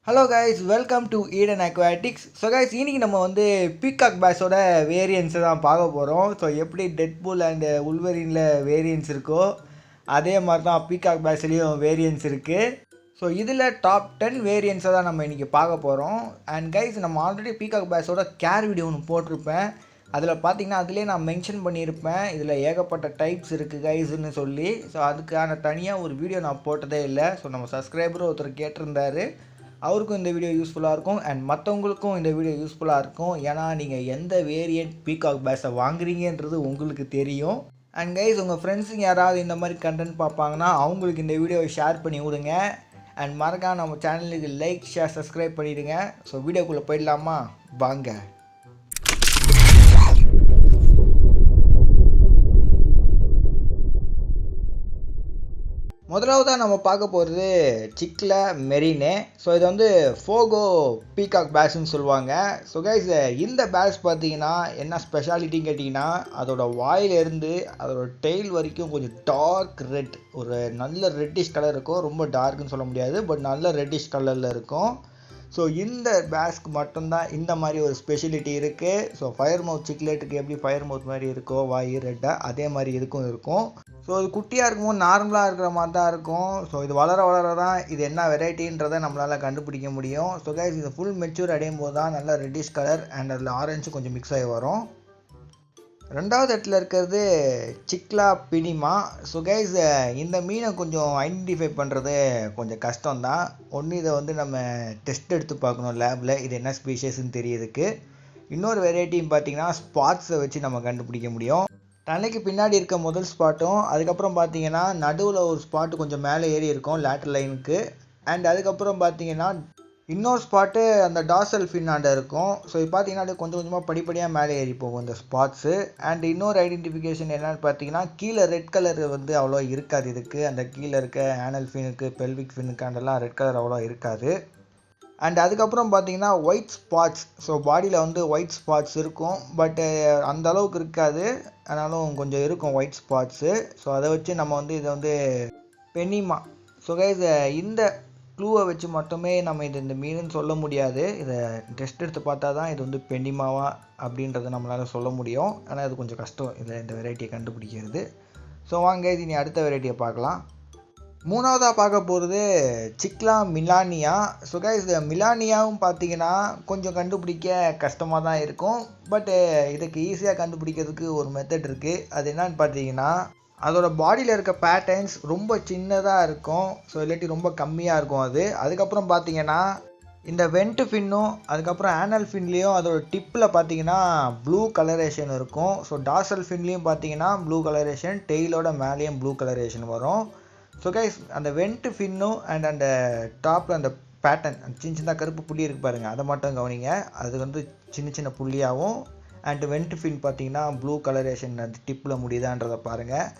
Hello guys, welcome to Eden aquatics. So guys, இன்னைக்கு நம்ம வந்து பீகாக் பேஸோட வேரியன்ஸை தான் பார்க்க போகிறோம். ஸோ எப்படி டெட்பூல் அண்ட் உல்வரினில் வேரியன்ஸ் இருக்கோ அதே மாதிரி தான் பீகாக் பேஸ்லேயும் வேரியன்ஸ் இருக்குது. ஸோ இதில் டாப் 10 வேரியன்ஸை தான் நம்ம இன்றைக்கி பார்க்க போகிறோம். அண்ட் கைஸ், நம்ம ஆல்ரெடி பீகாக் பேஸோட கேர் வீடியோ ஒன்று போட்டிருப்பேன். அதில் பார்த்தீங்கன்னா அதிலே நான் மென்ஷன் பண்ணியிருப்பேன் இதில் ஏகப்பட்ட டைப்ஸ் இருக்குது கைஸ்ன்னு சொல்லி. ஸோ அதுக்கான தனியாக ஒரு வீடியோ நான் போட்டதே இல்லை. ஸோ நம்ம சப்ஸ்கிரைபரும் ஒருத்தர் கேட்டிருந்தாரு, அவருக்கும் இந்த வீடியோ யூஸ்ஃபுல்லாக இருக்கும் அண்ட் மற்றவங்களுக்கும் இந்த வீடியோ யூஸ்ஃபுல்லாக இருக்கும். ஏன்னா நீங்கள் எந்த வேரியன்ட் பீகாக் பேஸை வாங்குறீங்கன்றது உங்களுக்கு தெரியும். அண்ட் கைஸ், உங்கள் ஃப்ரெண்ட்ஸுங்க யாராவது இந்த மாதிரி கண்டென்ட் பார்ப்பாங்கன்னா அவங்களுக்கு இந்த வீடியோவை ஷேர் பண்ணி விடுங்க. அண்ட் மறக்காம நம்ம சேனலுக்கு லைக், ஷேர், சப்ஸ்கிரைப் பண்ணிவிடுங்க. ஸோ வீடியோக்குள்ளே போயிடலாமா? வாங்க. முதலாவதாக நம்ம பார்க்க போகிறது சிக்லா மெரினே. ஸோ இது வந்து ஃபோகோ பீகாக் பேஸ்ன்னு சொல்லுவாங்க. ஸோ கைஸ், இந்த பேஸ் பார்த்தீங்கன்னா என்ன ஸ்பெஷாலிட்டின்னு கேட்டிங்கன்னா, அதோட வாயிலிருந்து அதோட டெய்ல் வரைக்கும் கொஞ்சம் டார்க் ரெட், ஒரு நல்ல ரெட்டிஷ் கலர் இருக்கும். ரொம்ப டார்க்குன்னு சொல்ல முடியாது, பட் நல்ல ரெட்டிஷ் கலரில் இருக்கும். ஸோ இந்த பேஸ்க்கு மட்டும்தான் இந்த மாதிரி ஒரு ஸ்பெஷலிட்டி இருக்குது. ஸோ ஃபயர் மவுத் சிக்லேட்டுக்கு எப்படி ஃபயர் மவுத் மாதிரி இருக்கோ வாய் ரெட்டாக, அதே மாதிரி இதுக்கும் இருக்கும். ஸோ இது குட்டியாக இருக்கும்போது நார்மலாக இருக்கிற மாதிரி தான் இருக்கும். ஸோ இது வளர வளர தான் இது என்ன வெரைட்டின்றதை நம்மளால் கண்டுபிடிக்க முடியும். ஸோ கைஸ், இது ஃபுல் மெச்சூர் அடையும் போது தான் நல்லா ரெட்டிஷ் கலர் அண்ட் அதில் ஆரஞ்சு கொஞ்சம் மிக்ஸ் ஆகி வரும். ரெண்டாவது இடத்துல இருக்கிறது சிக்லா பினிமா. ஸோ கைஸ், இந்த மீனை கொஞ்சம் ஐடென்டிஃபை பண்ணுறது கொஞ்சம் கஷ்டம்தான். ஒன்று இதை வந்து நம்ம டெஸ்ட் எடுத்து பார்க்கணும் லேபில், இது என்ன ஸ்பீஷஸ்ன்னு தெரியறதுக்கு. இன்னொரு வெரைட்டின்னு பார்த்தீங்கன்னா ஸ்பாட்ஸை வச்சு நம்ம கண்டுபிடிக்க முடியும். தலைக்கு பின்னாடி இருக்க முதல் ஸ்பாட்டும், அதுக்கப்புறம் பார்த்தீங்கன்னா நடுவில் ஒரு ஸ்பாட்டு கொஞ்சம் மேலே ஏறி இருக்கும் லேட்டர் லைனுக்கு. அண்ட் அதுக்கப்புறம் பார்த்தீங்கன்னா இன்னொரு ஸ்பாட்டு அந்த டார்சல் ஃபின்னாண்ட இருக்கும். ஸோ இது பார்த்தீங்கன்னா கொஞ்சம் கொஞ்சமாக படிப்படியாக மேலே ஏறி போகும் இந்த ஸ்பாட்ஸு. அண்ட் இன்னொரு ஐடென்டிஃபிகேஷன் என்னென்னு பார்த்தீங்கன்னா, கீழே ரெட் கலர் வந்து அவ்வளோ இருக்காது இதுக்கு. அந்த கீழே இருக்க ஆனல் ஃபினுக்கு, பெல்விக் ஃபினுக்காண்டெல்லாம் ரெட் கலர் அவ்வளோ இருக்காது. அண்ட் அதுக்கப்புறம் பார்த்தீங்கன்னா ஒயிட் ஸ்பாட்ஸ். ஸோ பாடியில் வந்து ஒயிட் ஸ்பாட்ஸ் இருக்கும், பட்டு அந்த அளவுக்கு இருக்காது, ஆனாலும் கொஞ்சம் இருக்கும் ஒயிட் ஸ்பாட்ஸு. ஸோ அதை வச்சு நம்ம வந்து இதை வந்து பெனிமா. ஸோ கைஸ், இந்த க்ளூவை வச்சு மட்டுமே நம்ம இது இந்த மீனுன்னு சொல்ல முடியாது. இதை டெஸ்ட் எடுத்து பார்த்தா தான் இது வந்து பெனிமாவா அப்படின்றத நம்மளால் சொல்ல முடியும். ஆனால் இது கொஞ்சம் கஷ்டம் இதில் இந்த வெரைட்டியை கண்டுபிடிக்கிறது. ஸோ வாங்க இனி அடுத்த வெரைட்டியை பார்க்கலாம். மூணாவதாக பார்க்க போகிறது சிக்லா மிலானியா. ஸோ கைஸ், மிலானியாவும் பார்த்தீங்கன்னா கொஞ்சம் கண்டுபிடிக்க கஷ்டமாக தான் இருக்கும், பட்டு இதுக்கு ஈஸியாக கண்டுபிடிக்கிறதுக்கு ஒரு மெத்தட் இருக்குது. அது என்னன்னு பார்த்தீங்கன்னா, அதோட பாடியில் இருக்க பேட்டர்ன்ஸ் ரொம்ப சின்னதாக இருக்கும். ஸோ இல்லாட்டி ரொம்ப கம்மியாக இருக்கும் அது. அதுக்கப்புறம் பார்த்தீங்கன்னா இந்த வெண்ட் ஃபின்னும் அதுக்கப்புறம் ஆனல் ஃபின்லேயும் அதோட டிப்பில் பார்த்தீங்கன்னா ப்ளூ கலரேஷன் இருக்கும். ஸோ டார்சல் ஃபின்லேயும் பார்த்தீங்கன்னா ப்ளூ கலரேஷன், டெய்லோட மேலேயும் ப்ளூ கலரேஷன் வரும். ஸோ கைஸ், அந்த வெண்ட் ஃபின்னும் அண்ட் அந்த டாப்பில் அந்த பேட்டர்ன் சின்ன சின்ன கருப்பு புள்ளி இருக்குது பாருங்கள், அதை மட்டும் கவனிங்க. அது வந்து சின்ன சின்ன புள்ளியாகவும், அண்ட் வெண்ட் ஃபின் பார்த்தீங்கன்னா ப்ளூ கலரேஷன் அந்த டிப்பில் முடியுதான்றதை பாருங்கள்.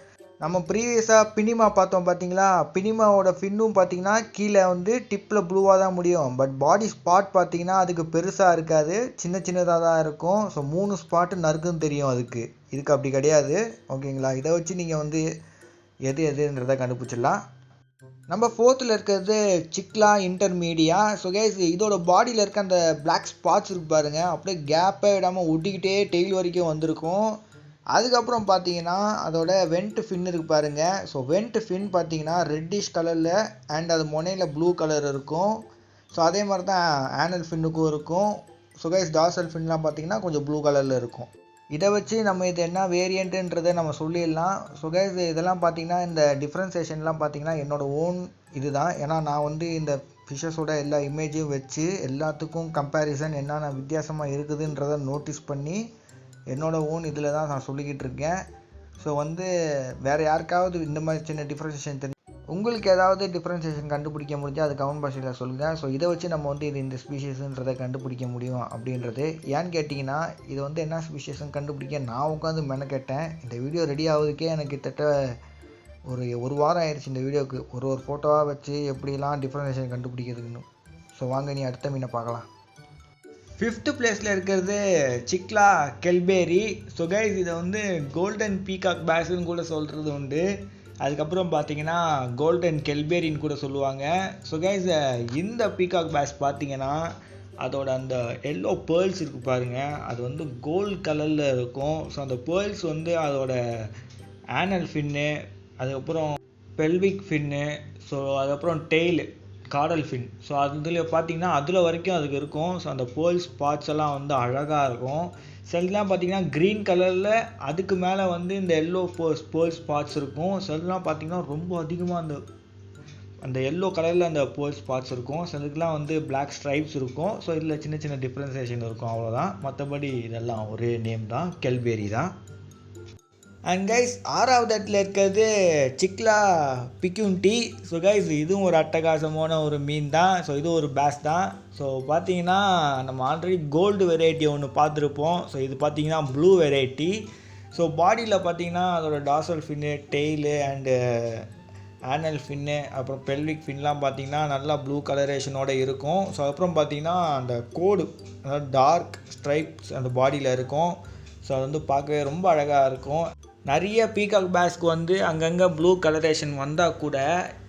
நம்ம ப்ரீவியஸாக பினிமா பார்த்தோம் பார்த்தீங்களா, பினிமாவோட ஃபின்னும் பார்த்தீங்கன்னா கீழே வந்து டிப்பில் ப்ளூவாக தான் முடியும், பட் பாடி ஸ்பாட் பார்த்தீங்கன்னா அதுக்கு பெருசாக இருக்காது, சின்ன சின்னதாக தான் இருக்கும். ஸோ 3 ஸ்பாட்டு நறுக்குன்னு தெரியும் அதுக்கு. இதுக்கு அப்படி கிடையாது, ஓகேங்களா? இதை வச்சு நீங்கள் வந்து எது எதுன்றதை கண்டுபிடிச்சிடலாம். நம்ம 4th இருக்கிறது சிக்லா இன்டர்மீடியா. ஸோ கைஸ், இதோட பாடியில் இருக்க அந்த பிளாக் ஸ்பாட்ஸ் இருக்கு பாருங்கள், அப்படியே கேப்பே விடாமல் ஒட்டிக்கிட்டே டெய்ல் வரைக்கும் வந்திருக்கும். அதுக்கப்புறம் பார்த்தீங்கன்னா அதோட வெண்ட் ஃபின் இருக்குது பாருங்கள். ஸோ வெண்ட் ஃபின் பார்த்தீங்கன்னா ரெட்டிஷ் கலரில் அண்ட் அது முனையில் ப்ளூ கலர் இருக்கும். ஸோ அதே மாதிரி தான் ஆனல் ஃபின்னுக்கும் இருக்கும். ஸோ கைஸ், டார்சல் ஃபின்லாம் பார்த்தீங்கன்னா கொஞ்சம் ப்ளூ கலரில் இருக்கும். இதை வச்சு நம்ம இது என்ன வேரியண்ட்டுன்றதை நம்ம சொல்லிடலாம். ஸோ கைஸ், இதெல்லாம் பார்த்தீங்கன்னா இந்த டிஃப்ரென்சேஷன்லாம் பார்த்தீங்கன்னா என்னோடய ஓன் இது தான். ஏன்னா நான் வந்து இந்த ஃபிஷ்ஷஸோட எல்லா இமேஜையும் வச்சு எல்லாத்துக்கும் கம்பேரிசன் என்னென்ன வித்தியாசமாக இருக்குதுன்றதை நோட்டீஸ் பண்ணி என்னோடய ஓன் இதில் தான் நான் சொல்லிக்கிட்டு இருக்கேன். ஸோ வந்து வேறு யாருக்காவது இந்த மாதிரி சின்ன டிஃப்ரென்சேஷன் தெரியும், உங்களுக்கு ஏதாவது டிஃப்ரென்சேஷன் கண்டுபிடிக்க முடிஞ்சால் அது கமெண்ட் பாக்ஸில் சொல்லுங்கள். ஸோ இதை வச்சு நம்ம வந்து இது இந்த ஸ்பீஷீஸுன்றதை கண்டுபிடிக்க முடியும் அப்படின்றது. ஏன்னு கேட்டிங்கன்னா, இது வந்து என்ன ஸ்பீஷீஸ்ன்னு கண்டுபிடிக்க நான் உட்காந்து மெனக்கேட்டேன். இந்த வீடியோ ரெடி ஆகுதுக்கே எனக்கு கிட்டத்தட்ட ஒரு வாரம் ஆயிடுச்சு இந்த வீடியோவுக்கு. ஒரு ஃபோட்டோவாக வச்சு எப்படிலாம் டிஃப்ரென்சேஷன் கண்டுபிடிக்கிறதுன்னு. ஸோ வாங்க நீ அடுத்த மீனை பார்க்கலாம். 5th பிளேஸில் இருக்கிறது சிக்லா கெல்பேரி. ஸோ கைஸ், இதை வந்து கோல்டன் பீகாக் பேஸ்ன்னு கூட சொல்கிறது உண்டு. அதுக்கப்புறம் பார்த்தீங்கன்னா கோல்டன் கெல்பேரின்னு கூட சொல்லுவாங்க. ஸோ கைஸ் இந்த பீகாக் பேஸ் பார்த்தீங்கன்னா அதோட அந்த எல்லோ பேர்ல்ஸ் இருக்குது பாருங்கள், அது வந்து கோல்டு கலரில் இருக்கும். ஸோ அந்த பேர்ல்ஸ் வந்து அதோட ஆனல் ஃபின்னு, அதுக்கப்புறம் பெல்விக் ஃபின்னு, ஸோ அதுக்கப்புறம் டெய்லு காடல் ஃபின், ஸோ அதில் பார்த்தீங்கன்னா அதில் வரைக்கும் அதுக்கு இருக்கும். ஸோ அந்த பேர்ல்ஸ் பார்ட்ஸ் எல்லாம் வந்து அழகாக இருக்கும். சிலதுலாம் பார்த்தீங்கன்னா க்ரீன் கலரில் அதுக்கு மேலே வந்து இந்த எல்லோ பேர்ல்ஸ் பார்ட்ஸ் இருக்கும். சிலதுலாம் பார்த்தீங்கன்னா ரொம்ப அதிகமாக அந்த எல்லோ கலரில் அந்த பேர்ல்ஸ் பார்ட்ஸ் இருக்கும். சிலதுக்குலாம் வந்து பிளாக் ஸ்ட்ரைப்ஸ் இருக்கும். ஸோ இதில் சின்ன சின்ன டிஃப்ரென்சேஷன் இருக்கும், அவ்வளோதான். மற்றபடி இதெல்லாம் ஒரே நேம் தான், கெல்பேரி தான். அண்ட் கைஸ் 6வது இடத்துல இருக்கிறது சிக்லா பிக்யூன்டி. ஸோ கைஸ் இதுவும் ஒரு அட்டகாசமான ஒரு மீன் தான். ஸோ இது ஒரு பேஸ் தான். ஸோ பார்த்தீங்கன்னா நம்ம ஆல்ரெடி கோல்டு வெரைட்டி ஒன்று பார்த்துருப்போம். ஸோ இது பார்த்தீங்கன்னா ப்ளூ வெரைட்டி. ஸோ பாடியில் பார்த்தீங்கன்னா அதோட டார்சல் ஃபின்னு, டெய்லு அண்டு ஆனல் ஃபின்னு, அப்புறம் பெல்விக் ஃபின்லாம் பார்த்தீங்கன்னா நல்லா ப்ளூ கலரேஷனோடு இருக்கும். ஸோ அப்புறம் பார்த்தீங்கன்னா அந்த கோடு, அதாவது டார்க் ஸ்ட்ரைப்ஸ் அந்த பாடியில் இருக்கும். ஸோ அது வந்து பார்க்கவே ரொம்ப அழகாக இருக்கும். நிறைய பீகாக் பேஸ்க்கு வந்து அங்கங்கே ப்ளூ கலரேஷன் வந்தால் கூட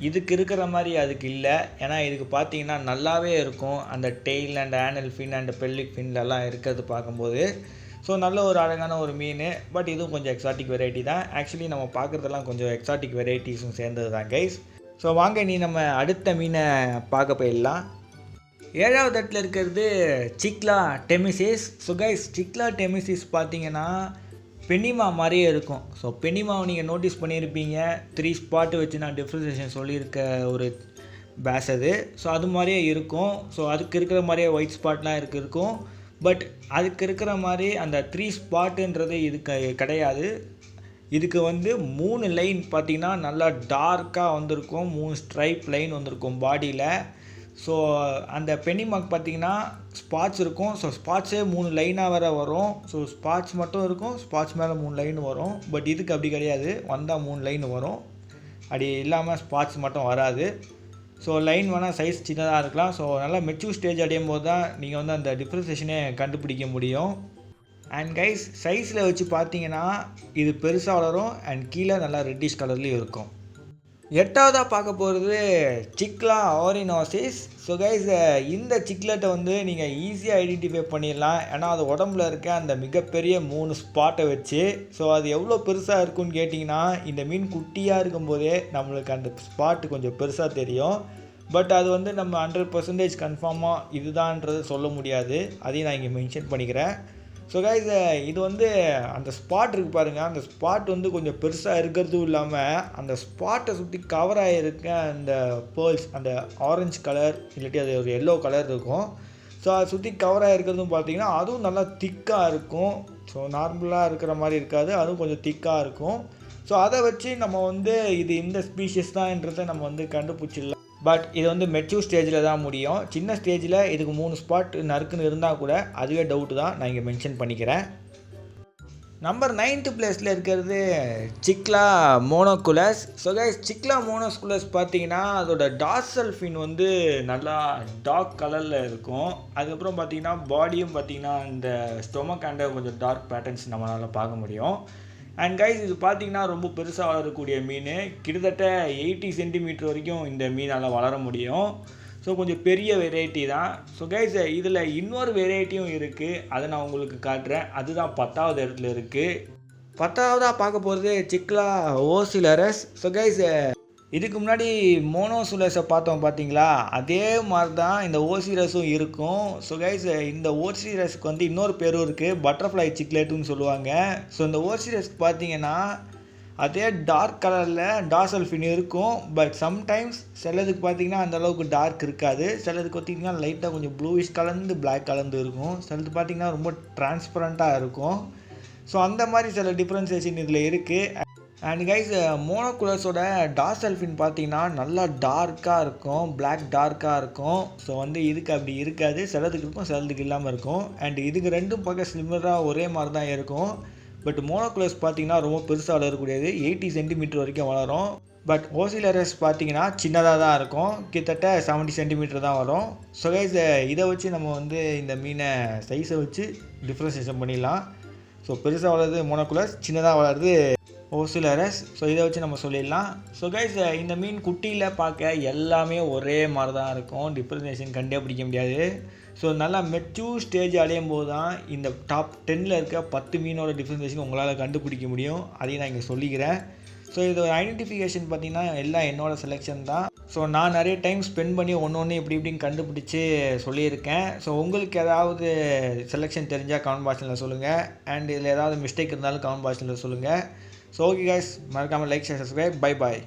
இதுக்கு இருக்கிற மாதிரி அதுக்கு இல்லை. ஏன்னா இதுக்கு பார்த்தீங்கன்னா நல்லாவே இருக்கும் அந்த tail and anal fin and pelvic ஃபின்லலாம் இருக்கிறது பார்க்கும்போது. ஸோ நல்ல ஒரு அழகான ஒரு மீன். பட் இதுவும் கொஞ்சம் எக்ஸாட்டிக் வெரைட்டி தான். ஆக்சுவலி நம்ம பார்க்குறதெல்லாம் கொஞ்சம் எக்ஸாட்டிக் வெரைட்டிஸும் சேர்ந்தது தான் கைஸ். ஸோ வாங்க நீ நம்ம அடுத்த மீனை பார்க்க போயிடலாம். 7வது இடத்துல இருக்கிறது சிக்லா டெமிசிஸ். ஸோ கைஸ் சிக்லா டெமிசிஸ் பார்த்தீங்கன்னா பெனிமா மாதிரியே இருக்கும். ஸோ பெனிமாவை நீங்கள் நோட்டீஸ் பண்ணியிருப்பீங்க, 3 ஸ்பாட்டு வச்சு நான் டிஃப்ரென்சேஷன் சொல்லியிருக்க ஒரு பேஸ் அது. ஸோ அது மாதிரியே இருக்கும். ஸோ அதுக்கு இருக்கிற மாதிரியே ஒயிட் ஸ்பாட்லாம் இருக்கும். பட் அதுக்கு இருக்கிற மாதிரி அந்த 3 ஸ்பாட்டுன்றது இதுக்கு கிடையாது. இதுக்கு வந்து 3 லைன் பார்த்திங்கன்னா நல்லா டார்க்காக வந்திருக்கும். 3 ஸ்ட்ரைப் லைன் வந்திருக்கும் பாடியில். ஸோ அந்த பெனிமாக் பார்த்திங்கன்னா ஸ்பாட்ஸ் இருக்கும். ஸோ ஸ்பாட்ஸே 3 லைனாக வேறு வரும். ஸோ ஸ்பாட்ஸ் மட்டும் இருக்கும், ஸ்பாட்ஸ் மேலே 3 லைன் வரும். பட் இதுக்கு அப்படி கிடையாது, வந்தால் 3 லைன் வரும். அப்படி இல்லாமல் ஸ்பாட்ஸ் மட்டும் வராது. ஸோ லைன் வேணால் சைஸ் சின்னதாக இருக்கலாம். ஸோ நல்லா மெச்சூர் ஸ்டேஜ் அடையும் போது தான் நீங்கள் வந்து அந்த டிஃப்ரென்சேஷனே கண்டுபிடிக்க முடியும். அண்ட் கைஸ் சைஸில் வச்சு பார்த்தீங்கன்னா இது பெருசாக வளரும் அண்ட் கீழே நல்லா ரெட்டிஷ் கலர்லேயும் இருக்கும். 8வதாக பார்க்க போகிறது சிக்லா ஆரினோசிஸ். ஸோ கைஸ் இந்த சிக்லெட்டை வந்து நீங்கள் ஈஸியாக ஐடென்டிஃபை பண்ணிடலாம். ஏன்னா அது உடம்புல இருக்க அந்த மிகப்பெரிய 3 ஸ்பாட்டை வச்சு. ஸோ அது எவ்வளோ பெருசாக இருக்குன்னு கேட்டிங்கன்னா இந்த மீன் குட்டியாக இருக்கும்போதே நம்மளுக்கு அந்த ஸ்பாட்டு கொஞ்சம் பெருசாக தெரியும். பட் அது வந்து நம்ம 100% கன்ஃபார்மாக இதுதான்ன்றது சொல்ல முடியாது. அதையும் நான் இங்கே மென்ஷன் பண்ணிக்கிறேன். ஸோ கைஸ் இது வந்து அந்த ஸ்பாட் இருக்குது பாருங்கள், அந்த ஸ்பாட் வந்து கொஞ்சம் பெருசாக இருக்கிறதும் இல்லாமல் அந்த ஸ்பாட்டை சுற்றி கவர் ஆகிருக்க அந்த பேர்ல்ஸ், அந்த ஆரஞ்சு கலர் இல்லாட்டி அது ஒரு எல்லோ கலர் இருக்கும். ஸோ அதை சுற்றி கவர் ஆகிருக்கிறதும் பார்த்தீங்கன்னா அதுவும் நல்லா திக்காக இருக்கும். ஸோ நார்மலாக இருக்கிற மாதிரி இருக்காது, அதுவும் கொஞ்சம் திக்காக இருக்கும். ஸோ அதை வச்சு நம்ம வந்து இது இந்த ஸ்பீஷிஸ் தான்ன்றதை நம்ம வந்து கண்டுபிடிச்சிடலாம். பட் இது வந்து மெச்சூர் ஸ்டேஜில் தான் முடியும். சின்ன ஸ்டேஜில் இதுக்கு 3 ஸ்பாட் நறுக்குன்னு இருந்தால் கூட அதுவே டவுட்டு தான், நான் இங்கே மென்ஷன் பண்ணிக்கிறேன். நம்பர் 9th பிளேஸில் இருக்கிறது சிக்லா மோனோகுலஸ். ஸோ கைஸ் சிக்லா மோனோகுலஸ் பார்த்தீங்கன்னா அதோட டார்சல் ஃபின் வந்து நல்லா டார்க் கலரில் இருக்கும். அதுக்கப்புறம் பார்த்தீங்கன்னா பாடியும் பார்த்தீங்கன்னா இந்த ஸ்டொமக் அண்ட் கொஞ்சம் டார்க் பேட்டர்ன்ஸ் நம்மளால் பார்க்க முடியும். அண்ட் கைஸ் இது பார்த்தீங்கன்னா ரொம்ப பெருசாக வளரக்கூடிய மீன். கிட்டத்தட்ட 80 சென்டிமீட்டர் வரைக்கும் இந்த மீனால் வளர முடியும். ஸோ கொஞ்சம் பெரிய வெரைட்டி தான். ஸோ கைஸ் இதில் இன்னொரு வெரைட்டியும் இருக்குது, அதை நான் உங்களுக்கு காட்டுறேன். அதுதான் 10வது இடத்துல இருக்குது. 10வதாக பார்க்க போகிறது சிக்லா ஓசிலரஸ். ஸோ கைஸ் இதுக்கு முன்னாடி மோனோசுலஸை பார்த்தோம் பார்த்தீங்களா, அதே மாதிரி தான் இந்த ஓசிரஸும் இருக்கும். ஸோ கைஸ் இந்த ஓசிரஸ்க்கு வந்து இன்னொரு பேரும் இருக்குது, பட்டர்ஃப்ளை சிக்லெட்டுன்னு சொல்லுவாங்க. ஸோ இந்த ஓசிரஸ்க்கு பார்த்தீங்கன்னா அதே டார்க் கலரில் டார்சல் ஃபின் இருக்கும். பட் சம்டைம்ஸ் சிலதுக்கு பார்த்தீங்கன்னா அந்தளவுக்கு டார்க் இருக்காது. சிலதுக்கு பார்த்தீங்கன்னா லைட்டாக கொஞ்சம் ப்ளூயிஷ் கலந்து பிளாக் கலந்து இருக்கும். சிலது பார்த்தீங்கன்னா ரொம்ப டிரான்ஸ்பரண்ட்டாக இருக்கும். ஸோ அந்த மாதிரி சில டிஃப்ரென்சேஷன் இதில் இருக்குது. அண்ட் கைஸ் மோனோகுலஸோட டார்சல் ஃபின் பார்த்தீங்கன்னா நல்லா டார்க்காக இருக்கும், பிளாக் டார்க்காக இருக்கும். ஸோ வந்து இதுக்கு அப்படி இருக்காது, சிலதுக்கு இருக்கும் சிலதுக்கு இல்லாமல் இருக்கும். அண்ட் இதுக்கு ரெண்டும் பார்க்க சிமிலராக ஒரே மாதிரி தான் இருக்கும். பட் மோனோகுலஸ் பார்த்தீங்கன்னா ரொம்ப பெருசாக வளரக்கூடியது, 80 சென்டிமீட்டர் வரைக்கும் வளரும். பட் ஓசிலரஸ் பார்த்தீங்கன்னா சின்னதாக தான் இருக்கும், கிட்டத்தட்ட 70 சென்டிமீட்டர் தான் வரும். ஸோ கைஸ் இதை வச்சு நம்ம வந்து இந்த மீனை சைஸை வச்சு டிஃப்ரென்சியேஷன் பண்ணிடலாம். ஸோ பெருசாக வளருது மோனோகுலஸ், சின்னதாக வளருது ஓசிலரஸ். ஸோ இதை வச்சு நம்ம சொல்லிடலாம். ஸோ கைஸ் இந்த மீன் குட்டியில் பார்க்க எல்லாமே ஒரே மாதிரி தான் இருக்கும், டிஃப்ரென்சியேஷன் கண்டுபிடிக்க முடியாது. ஸோ நல்லா மெச்சூர் ஸ்டேஜ் அடையும் போது தான் இந்த டாப் 10ல் இருக்க 10 மீனோட டிஃப்ரென்சியேஷன் உங்களால் கண்டுபிடிக்க முடியும். அதையும் நான் இங்கே சொல்லிக்கிறேன். ஸோ இதோட ஐடென்டிஃபிகேஷன் பார்த்திங்கன்னா எல்லாம் என்னோடய செலெக்ஷன் தான். ஸோ நான் நிறைய டைம் ஸ்பெண்ட் பண்ணி ஒன்று இப்படி இப்படின்னு கண்டுபிடிச்சி சொல்லியிருக்கேன். ஸோ உங்களுக்கு ஏதாவது செலெக்ஷன் தெரிஞ்சால் கமெண்ட் பாக்ஸில் சொல்லுங்கள். அண்ட் இதில் ஏதாவது மிஸ்டேக் இருந்தாலும் கமெண்ட் பாக்ஸில் சொல்லுங்கள். ஸோ ஓகே கைஸ், மறக்காமல் like share subscribe. Bye bye.